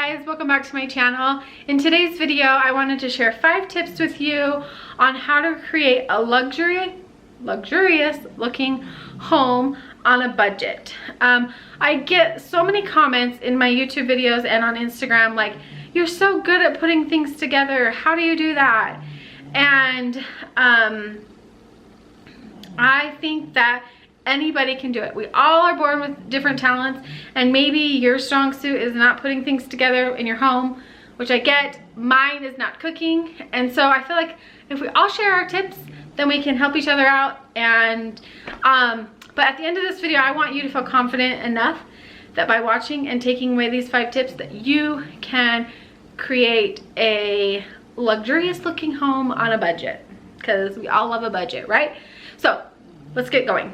guys, welcome back to my channel. In today's video, I wanted to share 5 tips with you on how to create a luxurious looking home on a budget. I get so many comments in my YouTube videos and on Instagram like, you're so good at putting things together. How do you do that? And I think that anybody can do it. We all are born with different talents, and maybe your strong suit is not putting things together in your home, which I get. Mine is not cooking, and so I feel like if we all share our tips, then we can help each other out. And but at the end of this video, I want you to feel confident enough that by watching and taking away these 5 tips that you can create a luxurious looking home on a budget, because we all love a budget, right? So let's get going.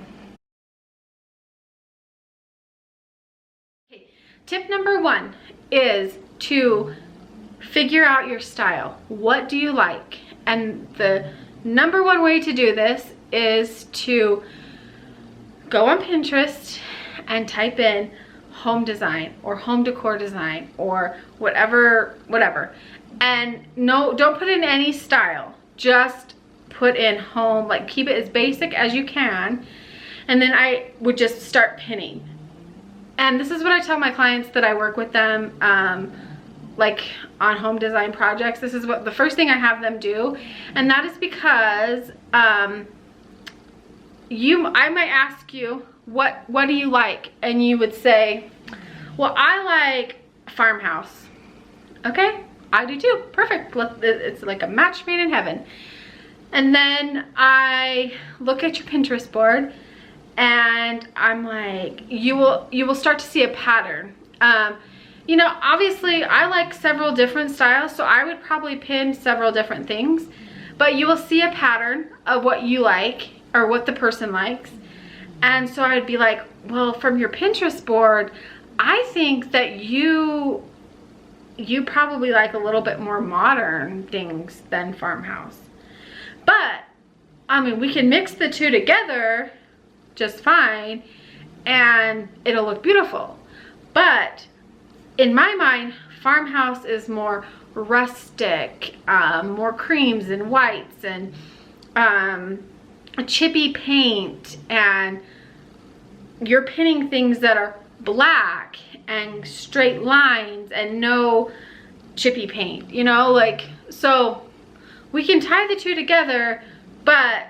Tip number 1 is to figure out your style. What do you like? And the number 1 way to do this is to go on Pinterest and type in home design or home decor design or whatever. And no, don't put in any style. Just put in home, like keep it as basic as you can. And then I would just start pinning. And this is what I tell my clients that I work with them, like on home design projects. This is what the first thing I have them do. And that is because I might ask you, what do you like? And you would say, well, I like farmhouse. Okay, I do too. Perfect. It's like a match made in heaven. And then I look at your Pinterest board, and I'm like, you will start to see a pattern. You know, obviously I like several different styles, so I would probably pin several different things, but you will see a pattern of what you like or what the person likes. And so I'd be like, well, from your Pinterest board, I think that you probably like a little bit more modern things than farmhouse. But I mean, we can mix the two together just fine and it'll look beautiful. But in my mind, farmhouse is more rustic, more creams and whites and chippy paint, and you're pinning things that are black and straight lines and no chippy paint, you know, like, so we can tie the two together, but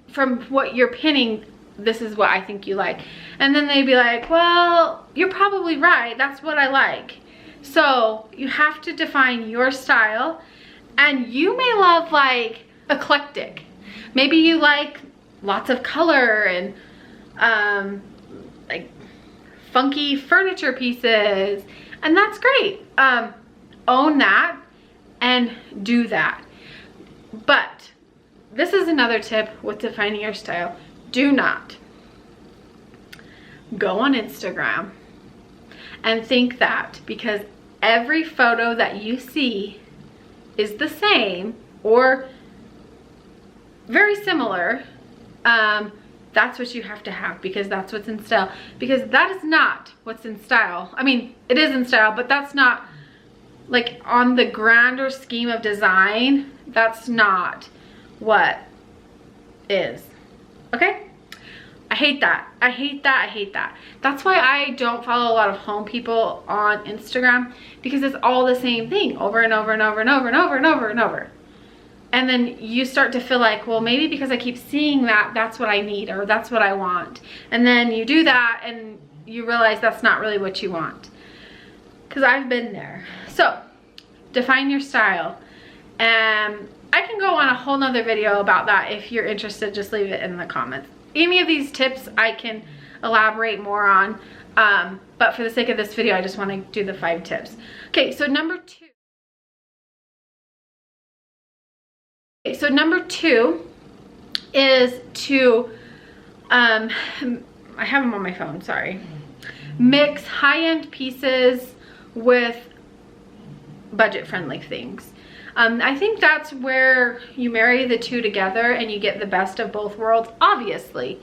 from what you're pinning, this is what I think you like. And then they'd be like, well, you're probably right, that's what I like. So you have to define your style, and you may love like eclectic. Maybe you like lots of color and like funky furniture pieces, and that's great. Own that and do that. But this is another tip with defining your style. Do not go on Instagram and think that because every photo that you see is the same or very similar, that's what you have to have, because that's what's in style. Because that is not what's in style. I mean, it is in style, but that's not, like, on the grander scheme of design, that's not what is. Okay? I hate that. I hate that. I hate that. That's why I don't follow a lot of home people on Instagram, because it's all the same thing over and over and over and over and over and over and over. And then you start to feel like, well, maybe because I keep seeing that, that's what I need or that's what I want. And then you do that and you realize that's not really what you want. Because I've been there. So define your style. And I can go on a whole nother video about that. If you're interested, just leave it in the comments. Any of these tips I can elaborate more on, but for the sake of this video, I just want to do the 5 tips. Okay, so number 2. Okay, so number 2 is to, I have them on my phone, sorry. Mix high-end pieces with budget-friendly things. I think that's where you marry the two together and you get the best of both worlds, obviously.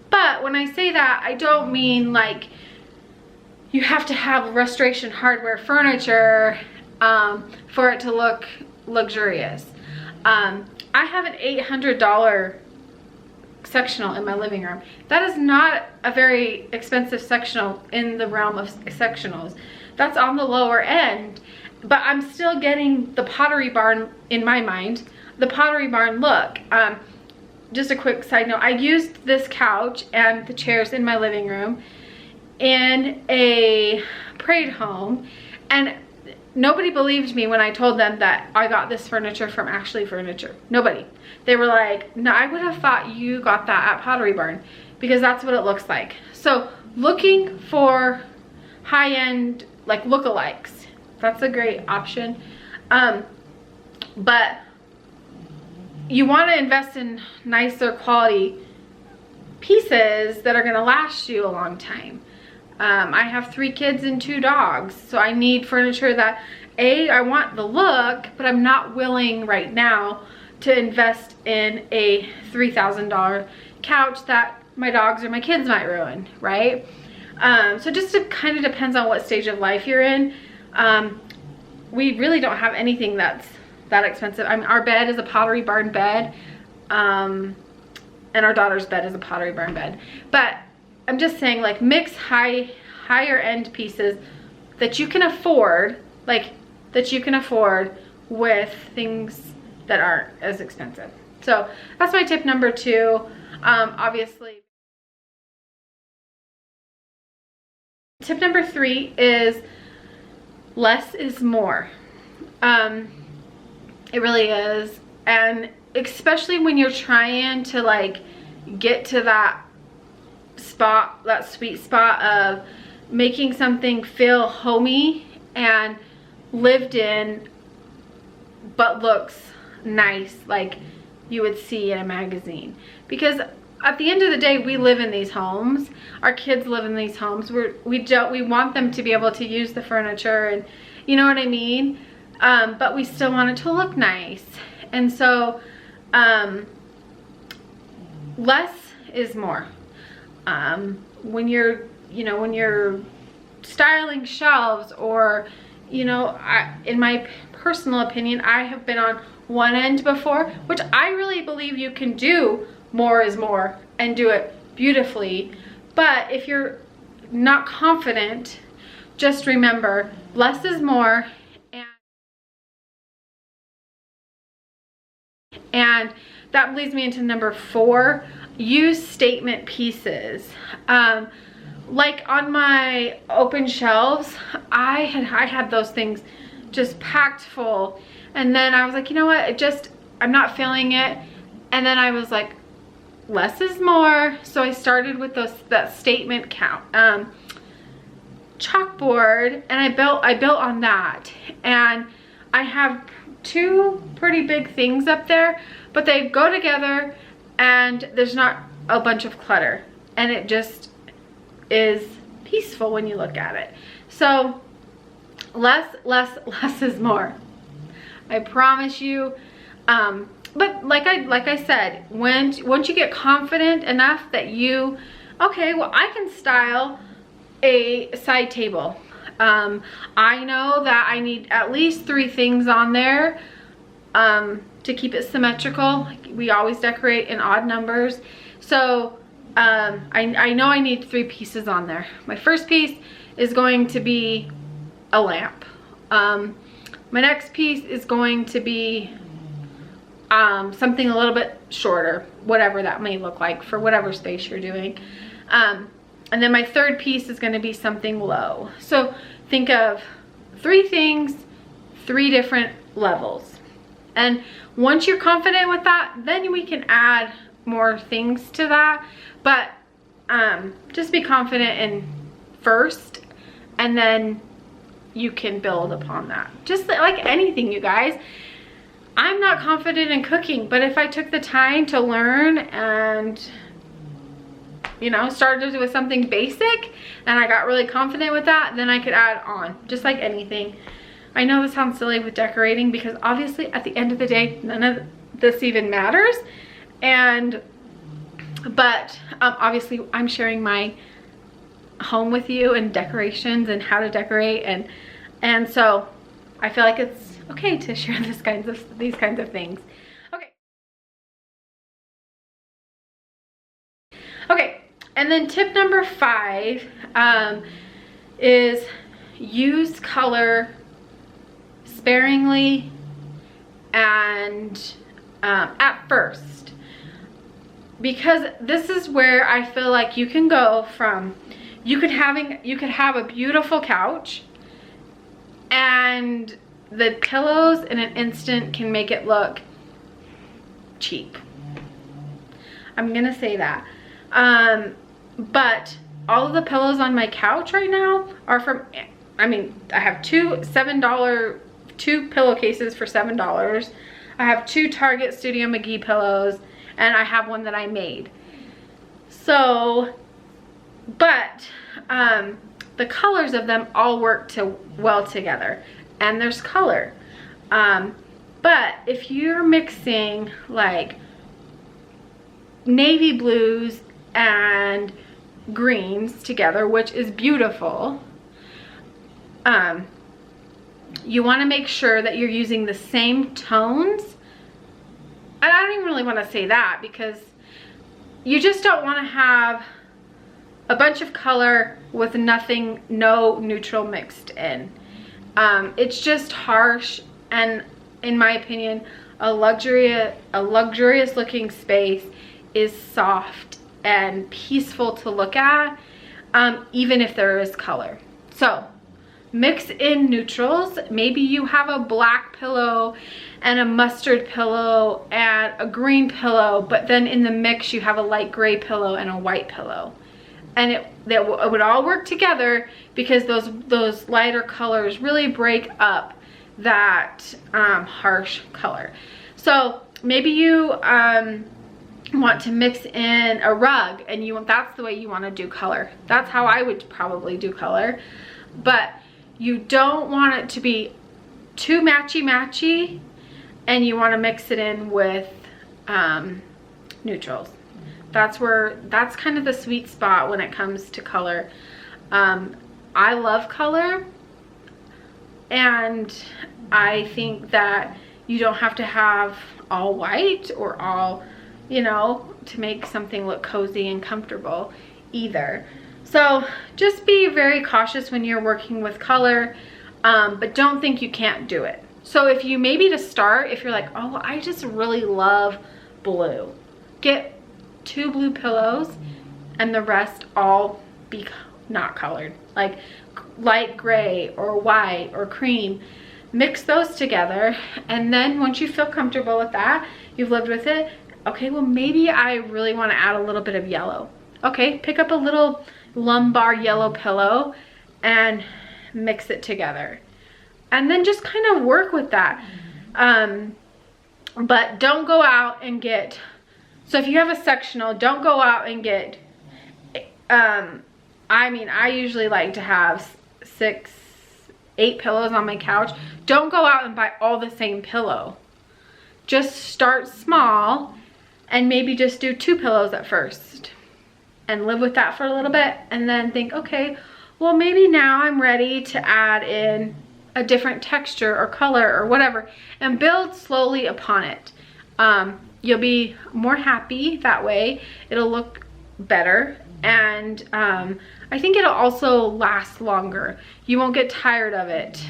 But when I say that, I don't mean like you have to have restoration hardware furniture for it to look luxurious. I have an $800 sectional in my living room. That is not a very expensive sectional in the realm of sectionals. That's on the lower end, but I'm still getting the Pottery Barn, in my mind, the Pottery Barn look. Just a quick side note, I used this couch and the chairs in my living room in a parade home, and nobody believed me when I told them that I got this furniture from Ashley Furniture. Nobody. They were like, no, I would have thought you got that at Pottery Barn, because that's what it looks like. So looking for high-end, like, lookalikes, that's a great option. But you want to invest in nicer quality pieces that are going to last you a long time. I have 3 kids and 2 dogs, so I need furniture that, I want the look, but I'm not willing right now to invest in a $3,000 couch that my dogs or my kids might ruin, right? So just it kind of depends on what stage of life you're in. We really don't have anything that's that expensive. I mean, our bed is a Pottery Barn bed, and our daughter's bed is a Pottery Barn bed. But I'm just saying, like, mix higher end pieces that you can afford, with things that aren't as expensive. So that's my tip number 2. Obviously, tip number 3 is less is more. It really is. And especially when you're trying to, like, get to that spot, that sweet spot of making something feel homey and lived in, but looks nice, like you would see in a magazine. Because at the end of the day, we live in these homes. Our kids live in these homes. We want them to be able to use the furniture, and you know what I mean? But we still want it to look nice. And so less is more. When you're styling shelves, or, in my personal opinion, I have been on one end before, which I really believe you can do more is more and do it beautifully. But if you're not confident, just remember, less is more. And that leads me into number 4, use statement pieces. Like on my open shelves, I had those things just packed full, and then I was like, you know what, I'm not feeling it. And then I was like, less is more. So I started with that statement count chalkboard, and I built on that. And I have 2 pretty big things up there, but they go together and there's not a bunch of clutter, and it just is peaceful when you look at it. So less is more, I promise you. But like I said, once you get confident enough that okay, well, I can style a side table. I know that I need at least 3 things on there to keep it symmetrical. We always decorate in odd numbers. So I know I need 3 pieces on there. My first piece is going to be a lamp. My next piece is going to be something a little bit shorter, whatever that may look like for whatever space you're doing. And then my third piece is going to be something low. So think of 3 things, 3 different levels. And once you're confident with that, then we can add more things to that. But just be confident in first, and then you can build upon that. Just like anything, you guys. I'm not confident in cooking, but if I took the time to learn and started with something basic and I got really confident with that, then I could add on, just like anything. I know this sounds silly with decorating, because obviously at the end of the day, none of this even matters. But obviously I'm sharing my home with you and decorations and how to decorate, and so I feel like it's okay to share these kinds of things. Okay, and then tip number 5 is use color sparingly and at first, because this is where I feel like you can go from, you could have a beautiful couch and the pillows in an instant can make it look cheap. I'm gonna say that. But all of the pillows on my couch right now are from, I mean, I have two pillowcases for $7. I have 2 Target Studio McGee pillows, and I have one that I made. So, but the colors of them all work well together, and there's color. But if you're mixing like navy blues and greens together, which is beautiful, you want to make sure that you're using the same tones. And I don't even really want to say that, because you just don't want to have a bunch of color with no neutral mixed in. It's just harsh, and in my opinion, a luxurious looking space is soft and peaceful to look at, even if there is color. So mix in neutrals. Maybe you have a black pillow and a mustard pillow and a green pillow, but then in the mix you have a light gray pillow and a white pillow, and it would all work together, because those lighter colors really break up that harsh color. So maybe you want to mix in a rug, and that's the way you want to do color. That's how I would probably do color, but you don't want it to be too matchy, and you want to mix it in with neutrals. That's kind of the sweet spot when it comes to color. I love color, and I think that you don't have to have all white or all, you know, to make something look cozy and comfortable either. So just be very cautious when you're working with color, but don't think you can't do it. So if you maybe to start, if you're like, oh, I just really love blue, get 2 blue pillows and the rest all be not colored, like light gray or white or cream. Mix those together, and then once you feel comfortable with that, you've lived with it, okay, well maybe I really want to add a little bit of yellow. Okay, pick up a little lumbar yellow pillow and mix it together, and then just kind of work with that. But don't go out and get, so if you have a sectional, don't go out and get, I mean, I usually like to have 6, 8 pillows on my couch. Don't go out and buy all the same pillow. Just start small and maybe just do 2 pillows at first and live with that for a little bit, and then think, okay, well maybe now I'm ready to add in a different texture or color or whatever, and build slowly upon it. You'll be more happy that way. It'll look better, and I think it'll also last longer. You won't get tired of it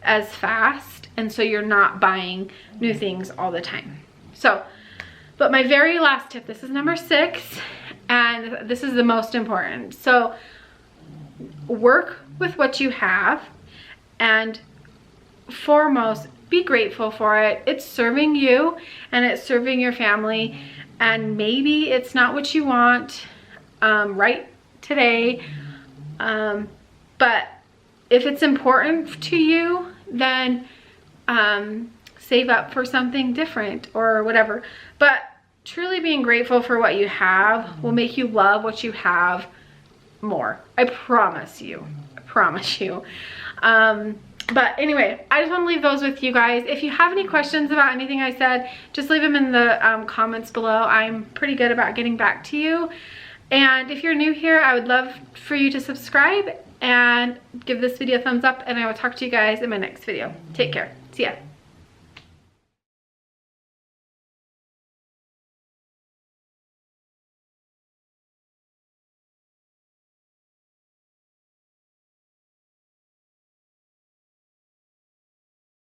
as fast, and so you're not buying new things all the time. So, but my very last tip, this is number 6, and this is the most important. So work with what you have, and foremost, be grateful for it. It's serving you and it's serving your family, and maybe it's not what you want right today, but if it's important to you, then save up for something different or whatever. But truly being grateful for what you have will make you love what you have more. I promise you. I promise you. But anyway, I just want to leave those with you guys. If you have any questions about anything I said, just leave them in the comments below. I'm pretty good about getting back to you. And if you're new here, I would love for you to subscribe and give this video a thumbs up, and I will talk to you guys in my next video. Take care. See ya.